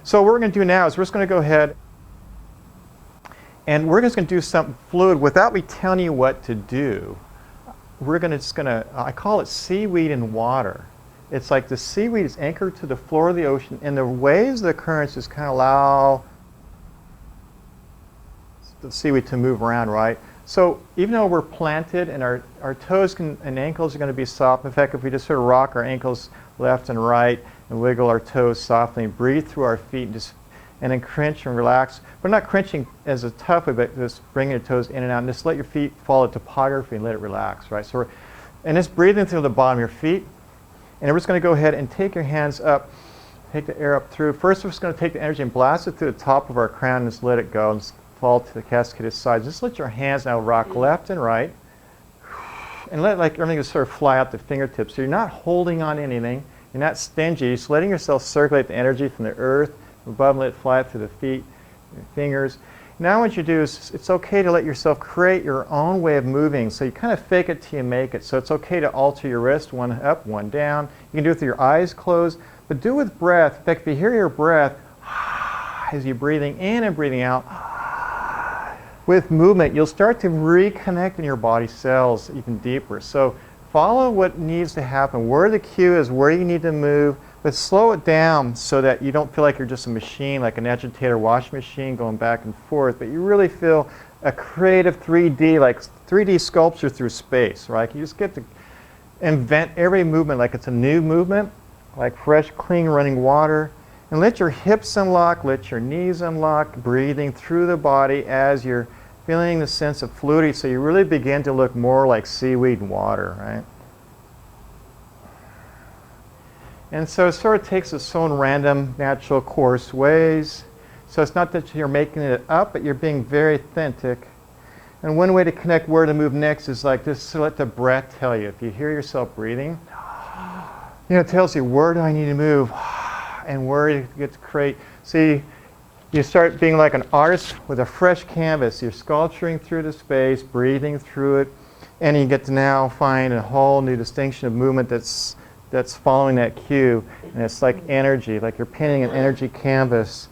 So what we're going to do now is we're just going to go ahead and we're just going to do something fluid without me telling you what to do. We're just going to, I call it seaweed in water. It's like the seaweed is anchored to the floor of the ocean, and the waves of the currents just kind of allow the seaweed to move around, right? So even though we're planted and our toes and ankles are going to be soft, in fact, if we just sort of rock our ankles left and right and wiggle our toes softly and breathe through our feet and then clench and relax. But not clenching as a tough way, but just bringing your toes in and out and just let your feet follow topography and let it relax, right? So and just breathing through the bottom of your feet. And we're just going to go ahead and take your hands up, take the air up through. First, we're just going to take the energy and blast it through the top of our crown and just let it go and just fall to the cascaded sides. Just let your hands now rock left and right. And let like everything just sort of fly out the fingertips. So you're not holding on to anything. You're not stingy. You're just letting yourself circulate the energy from the earth above and let it fly through the feet, your fingers. Now what you do is it's okay to let yourself create your own way of moving. So you kind of fake it till you make it. So it's okay to alter your wrist, one up, one down. You can do it with your eyes closed, but do it with breath. In fact, if you hear your breath as you're breathing in and breathing out, with movement, you'll start to reconnect in your body cells even deeper. So follow what needs to happen, where the cue is, where you need to move, but slow it down so that you don't feel like you're just a machine, like an agitator washing machine going back and forth, but you really feel a creative 3D, like 3D sculpture through space, right? You just get to invent every movement like it's a new movement, like fresh, clean running water. And let your hips unlock, let your knees unlock, breathing through the body as you're feeling the sense of fluidity, so you really begin to look more like seaweed and water, right? And so it sort of takes its own random, natural course ways. So it's not that you're making it up, but you're being very authentic. And one way to connect where to move next is like just to let the breath tell you. If you hear yourself breathing, it tells you, where do I need to move? And where you get to create. See, you start being like an artist with a fresh canvas. You're sculpturing through the space, breathing through it, and you get to now find a whole new distinction of movement that's following that cue. And it's like energy, like you're painting an energy canvas.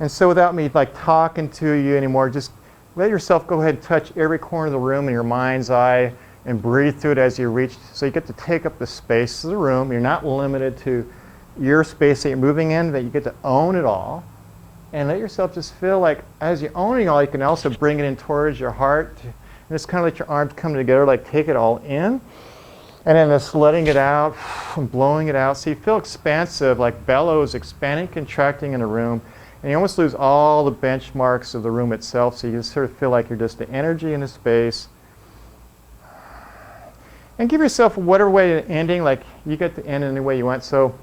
And so without me like talking to you anymore, just let yourself go ahead and touch every corner of the room in your mind's eye and breathe through it as you reach. So you get to take up the space of the room. You're not limited to your space that you're moving in, that you get to own it all. And let yourself just feel like as you're owning it all, you can also bring it in towards your heart. And just kind of let your arms come together, like take it all in. And then just letting it out and blowing it out. So you feel expansive, like bellows expanding, contracting in a room. And you almost lose all the benchmarks of the room itself. So you just sort of feel like you're just the energy in the space. And give yourself whatever way of ending, like you get to end any way you want. So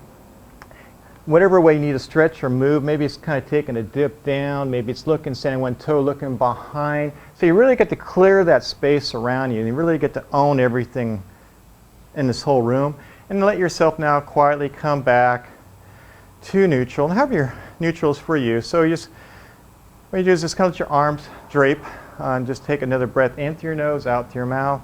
whatever way you need to stretch or move, maybe it's kind of taking a dip down, maybe it's looking, standing one toe, looking behind. So you really get to clear that space around you, and you really get to own everything in this whole room. And let yourself now quietly come back to neutral, and have your neutrals for you. So you just, what you do is just kind of let your arms drape, and just take another breath in through your nose, out through your mouth.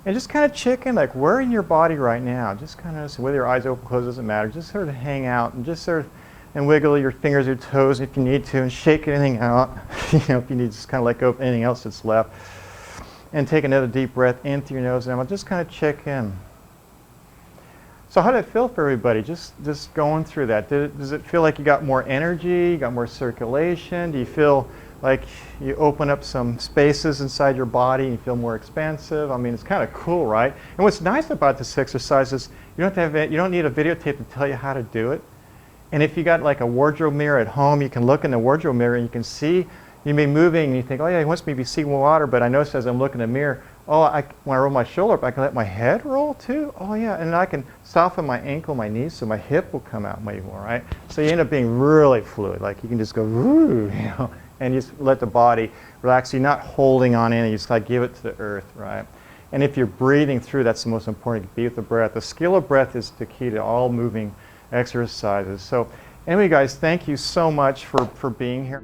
And just kind of check in, like where in your body right now. Just kind of, whether your eyes open, closed, doesn't matter. Just sort of hang out and just sort of, and wiggle your fingers, your toes if you need to, and shake anything out. If you need, just kind of let go of anything else that's left. And take another deep breath in through your nose, and I'll just kind of check in. So how did it feel for everybody? Just going through that. Does it feel like you got more energy, you got more circulation? Do you feel like you open up some spaces inside your body and you feel more expansive? I mean, it's kind of cool, right? And what's nice about this exercise is you don't need a videotape to tell you how to do it. And if you got like a wardrobe mirror at home, you can look in the wardrobe mirror and you can see, you may be moving and you think, oh yeah, he wants me to be seeing water, but I notice as I'm looking in the mirror, oh, when I roll my shoulder up, I can let my head roll too. Oh yeah, and I can soften my ankle, my knees, so my hip will come out maybe more, right? So you end up being really fluid, like you can just go, woo, and you just let the body relax. You're not holding on in, you just like give it to the earth, right? And if you're breathing through, that's the most important, be with the breath. The skill of breath is the key to all moving exercises. So anyway, guys, thank you so much for being here.